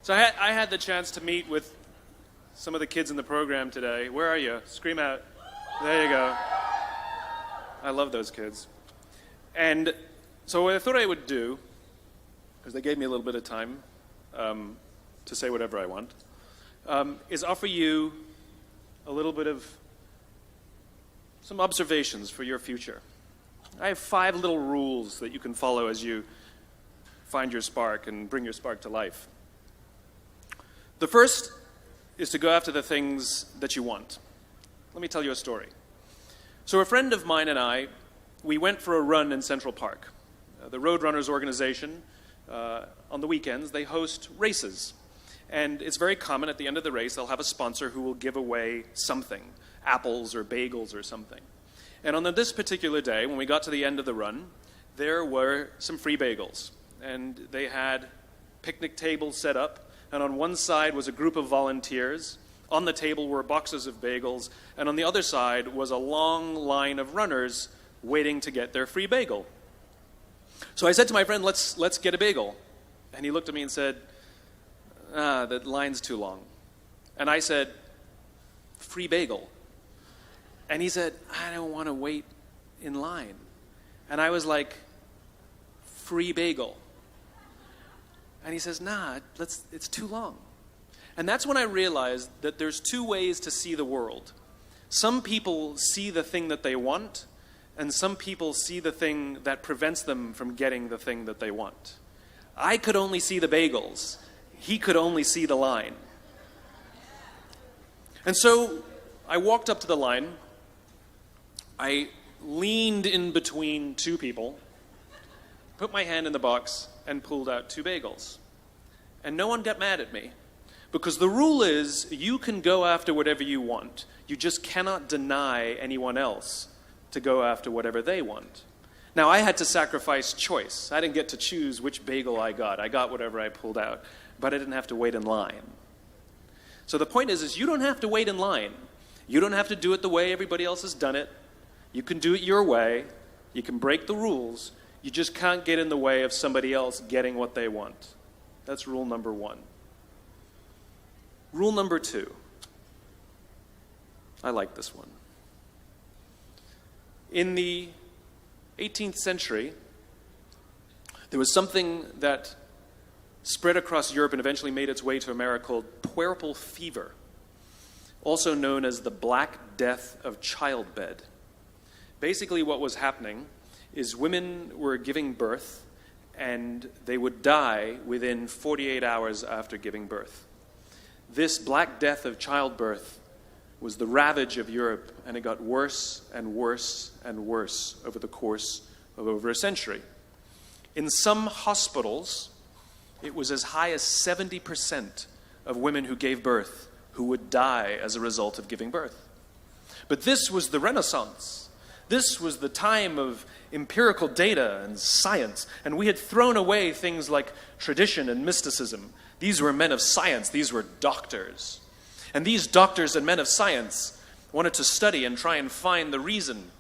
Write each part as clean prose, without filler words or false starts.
So I had the chance to meet with some of the kids in the program today. Where are you? Scream out. There you go. I love those kids. And so what I thought I would do, because they gave me a little bit of time to say whatever I want, is offer you a little bit of some observations for your future. I have 5 little rules that you can follow as you find your spark and bring your spark to life. The first is to go after the things that you want. Let me tell you a story. So a friend of mine and I, we went for a run in Central Park. The Roadrunners organization, on the weekends, they host races. And it's very common at the end of the race, they'll have a sponsor who will give away something, apples or bagels or something. And on this particular day, when we got to the end of the run, there were some free bagels. And they had picnic tables set up. And on one side was a group of volunteers. On the table were boxes of bagels. And on the other side was a long line of runners waiting to get their free bagel. So I said to my friend, let's get a bagel. And he looked at me and said, that line's too long. And I said, free bagel. And he said, I don't want to wait in line. And I was like, free bagel. And he says, it's too long. And that's when I realized that there's 2 ways to see the world. Some people see the thing that they want, and some people see the thing that prevents them from getting the thing that they want. I could only see the bagels. He could only see the line. And so I walked up to the line. I leaned in between 2 people, put my hand in the box, and pulled out 2 bagels. And no one got mad at me. Because the rule is, you can go after whatever you want. You just cannot deny anyone else to go after whatever they want. Now, I had to sacrifice choice. I didn't get to choose which bagel I got. I got whatever I pulled out. But I didn't have to wait in line. So the point is you don't have to wait in line. You don't have to do it the way everybody else has done it. You can do it your way. You can break the rules. You just can't get in the way of somebody else getting what they want. That's rule number 1. Rule number 2. I like this one. In the 18th century, there was something that spread across Europe and eventually made its way to America called puerperal fever, also known as the Black Death of childbed. Basically what was happening is women were giving birth, and they would die within 48 hours after giving birth. This Black Death of childbirth was the ravage of Europe, and it got worse and worse and worse over the course of over a century. In some hospitals, it was as high as 70% of women who gave birth who would die as a result of giving birth. But this was the Renaissance. This was the time of empirical data and science, and we had thrown away things like tradition and mysticism. These were men of science. These were doctors. And these doctors and men of science wanted to study and try and find the reason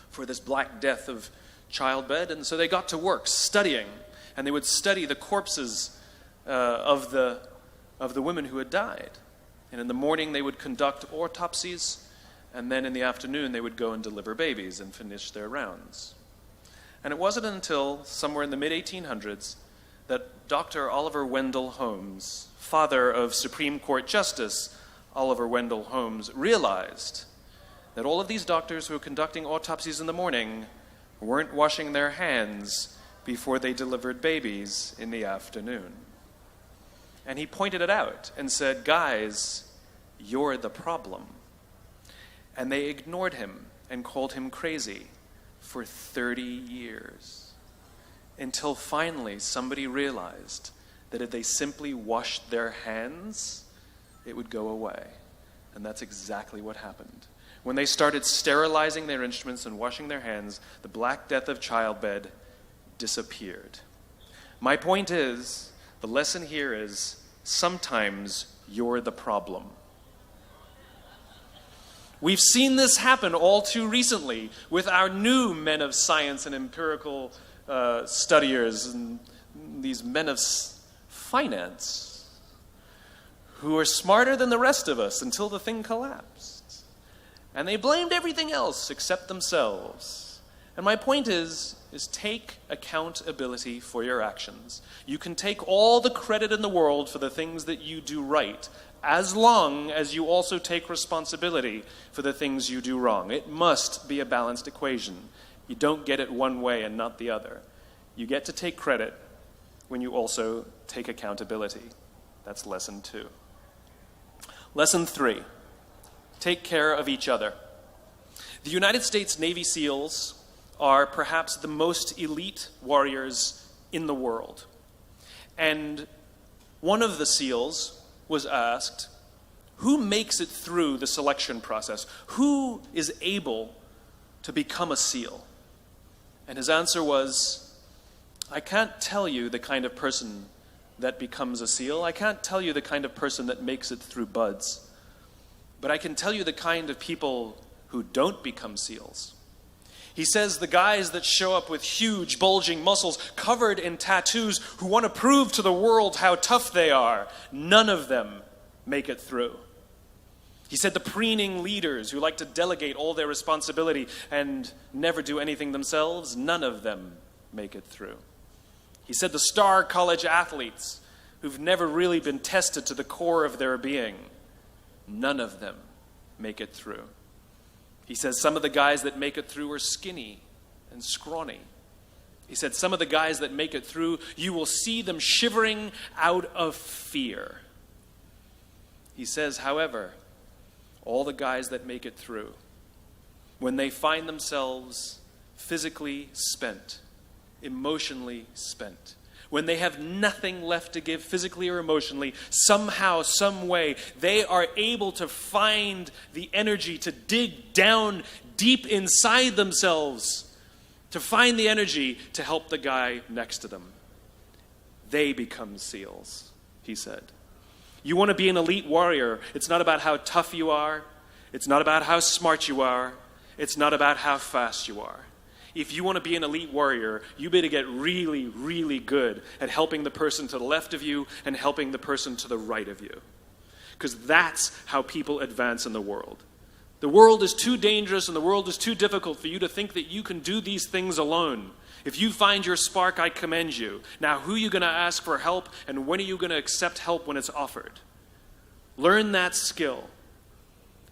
for this Black Death of childbed, and so they got to work studying, and they would study the corpses of the women who had died. And in the morning they would conduct autopsies, and then in the afternoon they would go and deliver babies and finish their rounds. And it wasn't until somewhere in the mid-1800s that Dr. Oliver Wendell Holmes, father of Supreme Court Justice Oliver Wendell Holmes, realized that all of these doctors who were conducting autopsies in the morning weren't washing their hands before they delivered babies in the afternoon. And he pointed it out and said, guys, you're the problem. And they ignored him and called him crazy for 30 years. Until finally somebody realized that if they simply washed their hands, it would go away. And that's exactly what happened. When they started sterilizing their instruments and washing their hands, the Black Death of childbed disappeared. My point is, the lesson here is, sometimes you're the problem. We've seen this happen all too recently with our new men of science and empirical studiers and these men of finance. who were smarter than the rest of us until the thing collapsed. And they blamed everything else except themselves. And my point is take accountability for your actions. You can take all the credit in the world for the things that you do right, as long as you also take responsibility for the things you do wrong. It must be a balanced equation. You don't get it one way and not the other. You get to take credit when you also take accountability. That's lesson 2. Lesson 3, take care of each other. The United States Navy SEALs are perhaps the most elite warriors in the world. And one of the SEALs was asked, who makes it through the selection process? Who is able to become a SEAL? And his answer was, I can't tell you the kind of person that becomes a SEAL. I can't tell you the kind of person that makes it through BUD/S. But I can tell you the kind of people who don't become SEALs. He says the guys that show up with huge, bulging muscles, covered in tattoos, who want to prove to the world how tough they are, none of them make it through. He said the preening leaders who like to delegate all their responsibility and never do anything themselves, none of them make it through. He said the star college athletes who've never really been tested to the core of their being, none of them make it through. He says some of the guys that make it through are skinny and scrawny. He said some of the guys that make it through, you will see them shivering out of fear. He says, however, all the guys that make it through, when they find themselves physically spent, emotionally spent, when they have nothing left to give physically or emotionally, somehow, some way, they are able to find the energy to dig down deep inside themselves, to find the energy to help the guy next to them. They become SEALs, he said. You want to be an elite warrior. It's not about how tough you are. It's not about how smart you are. It's not about how fast you are. If you want to be an elite warrior, you better get really, really good at helping the person to the left of you and helping the person to the right of you. Because that's how people advance in the world. The world is too dangerous and the world is too difficult for you to think that you can do these things alone. If you find your spark, I commend you. Now, who are you going to ask for help, and when are you going to accept help when it's offered? Learn that skill.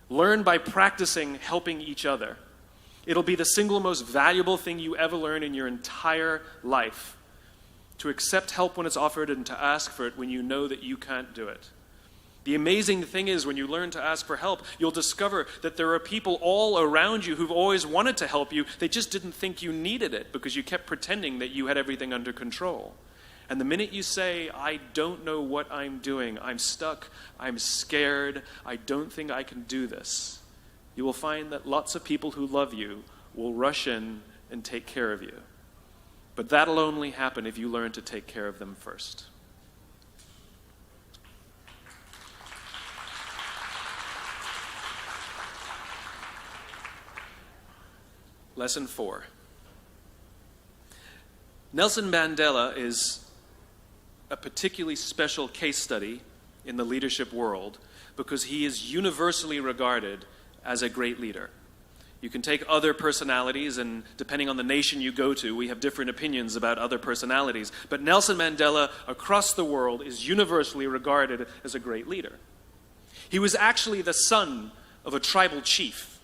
Learn by practicing helping each other. It'll be the single most valuable thing you ever learn in your entire life. To accept help when it's offered and to ask for it when you know that you can't do it. The amazing thing is when you learn to ask for help, you'll discover that there are people all around you who've always wanted to help you. They just didn't think you needed it because you kept pretending that you had everything under control. And the minute you say, I don't know what I'm doing, I'm stuck, I'm scared, I don't think I can do this, you will find that lots of people who love you will rush in and take care of you. But that'll only happen if you learn to take care of them first. Lesson 4. Nelson Mandela is a particularly special case study in the leadership world because he is universally regarded as a great leader. You can take other personalities, and depending on the nation you go to, we have different opinions about other personalities. But Nelson Mandela, across the world, is universally regarded as a great leader. He was actually the son of a tribal chief.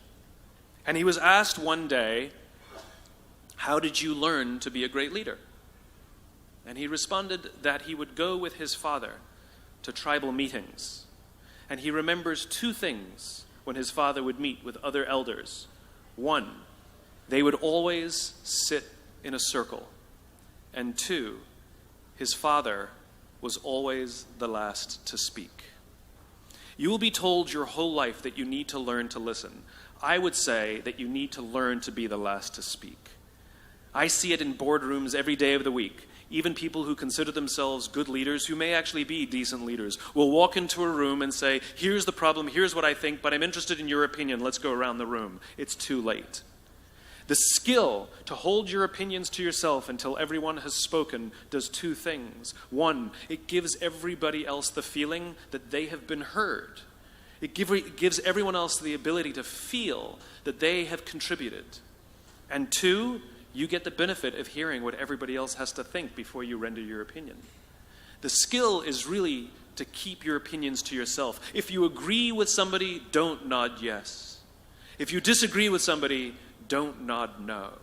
And he was asked one day, how did you learn to be a great leader? And he responded that he would go with his father to tribal meetings. And he remembers 2 things when his father would meet with other elders. 1, they would always sit in a circle. And 2, his father was always the last to speak. You will be told your whole life that you need to learn to listen. I would say that you need to learn to be the last to speak. I see it in boardrooms every day of the week. Even people who consider themselves good leaders, who may actually be decent leaders, will walk into a room and say, here's the problem, here's what I think, but I'm interested in your opinion, let's go around the room. It's too late. The skill to hold your opinions to yourself until everyone has spoken does two things. One, it gives everybody else the feeling that they have been heard. It gives everyone else the ability to feel that they have contributed. And two, you get the benefit of hearing what everybody else has to think before you render your opinion. The skill is really to keep your opinions to yourself. If you agree with somebody, don't nod yes. If you disagree with somebody, don't nod no.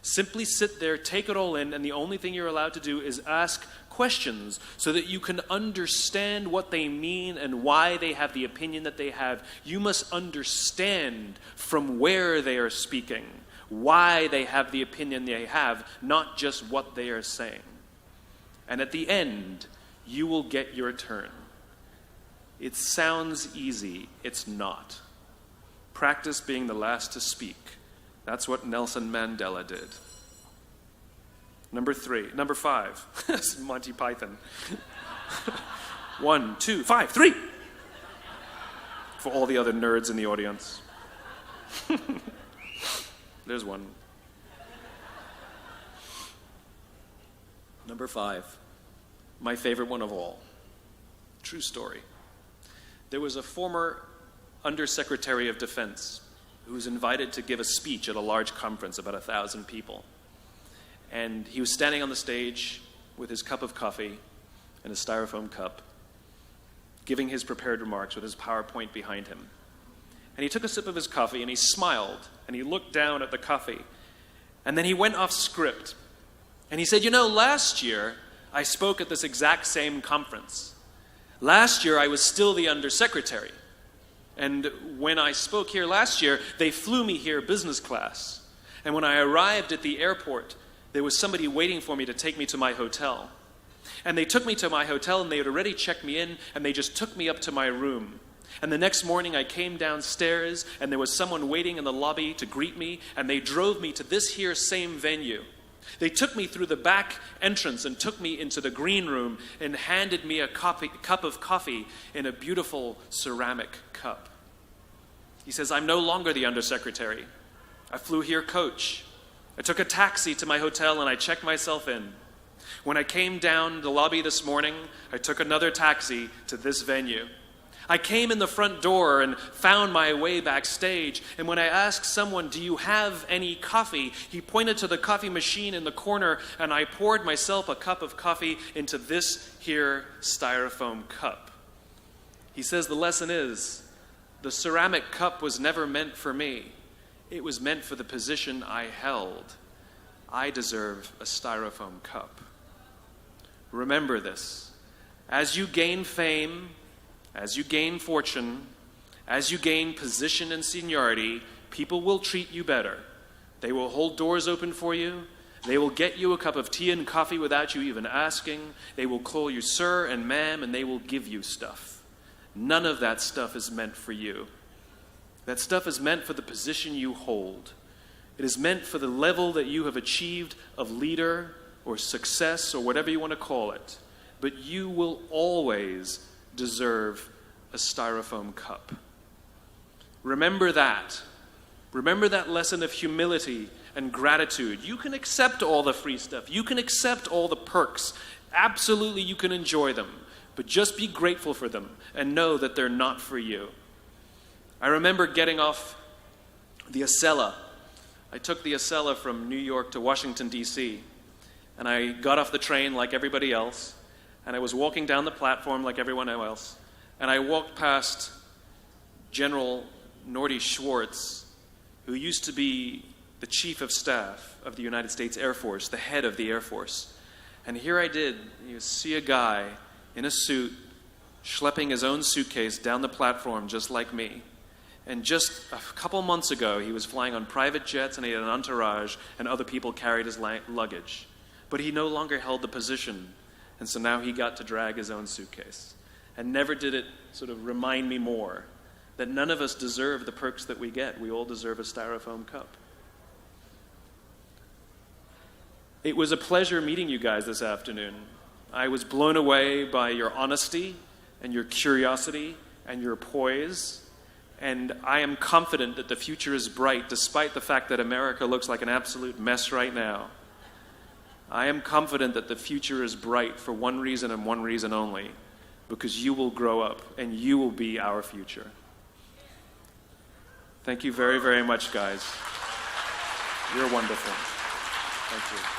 Simply sit there, take it all in, and the only thing you're allowed to do is ask questions so that you can understand what they mean and why they have the opinion that they have. You must understand from where they are speaking, why they have the opinion they have, not just what they are saying. And at the end, you will get your turn. It sounds easy. It's not. Practice being the last to speak. That's what Nelson Mandela did. Number 5. This is Monty Python. 1, 2, 5, 3. For all the other nerds in the audience. There's one. Number 5. My favorite one of all. True story. There was a former Undersecretary of Defense who was invited to give a speech at a large conference, about 1,000 people. And he was standing on the stage with his cup of coffee and a styrofoam cup, giving his prepared remarks with his PowerPoint behind him. And he took a sip of his coffee and he smiled and he looked down at the coffee. And then he went off script. And he said, last year I spoke at this exact same conference. Last year I was still the Undersecretary. And when I spoke here last year, they flew me here business class. And when I arrived at the airport, there was somebody waiting for me to take me to my hotel. And they took me to my hotel, and they had already checked me in, and they just took me up to my room. And the next morning I came downstairs, and there was someone waiting in the lobby to greet me, and they drove me to this here same venue. They took me through the back entrance and took me into the green room and handed me a cup of coffee in a beautiful ceramic cup. He says, I'm no longer the Undersecretary. I flew here coach. I took a taxi to my hotel and I checked myself in. When I came down the lobby this morning, I took another taxi to this venue. I came in the front door and found my way backstage, and when I asked someone, do you have any coffee? He pointed to the coffee machine in the corner, and I poured myself a cup of coffee into this here styrofoam cup. He says the lesson is, the ceramic cup was never meant for me. It was meant for the position I held. I deserve a styrofoam cup. Remember this. As you gain fame, as you gain fortune, as you gain position and seniority, people will treat you better. They will hold doors open for you. They will get you a cup of tea and coffee without you even asking. They will call you sir and ma'am, and they will give you stuff. None of that stuff is meant for you. That stuff is meant for the position you hold. It is meant for the level that you have achieved of leader or success or whatever you want to call it. But you will always deserve a styrofoam cup. Remember that. Remember that lesson of humility and gratitude. You can accept all the free stuff. You can accept all the perks. Absolutely, you can enjoy them. But just be grateful for them and know that they're not for you. I remember getting off the Acela. I took the Acela from New York to Washington, D.C., and I got off the train like everybody else, and I was walking down the platform like everyone else, and I walked past General Norty Schwartz, who used to be the Chief of Staff of the United States Air Force, the head of the Air Force. And here I did, see a guy in a suit schlepping his own suitcase down the platform just like me. And just a couple months ago, he was flying on private jets and he had an entourage and other people carried his luggage. But he no longer held the position, and so now he got to drag his own suitcase. And never did it sort of remind me more that none of us deserve the perks that we get. We all deserve a styrofoam cup. It was a pleasure meeting you guys this afternoon. I was blown away by your honesty and your curiosity and your poise. And I am confident that the future is bright, despite the fact that America looks like an absolute mess right now. I am confident that the future is bright for one reason and one reason only, because you will grow up and you will be our future. Thank you very, very much, guys. You're wonderful. Thank you.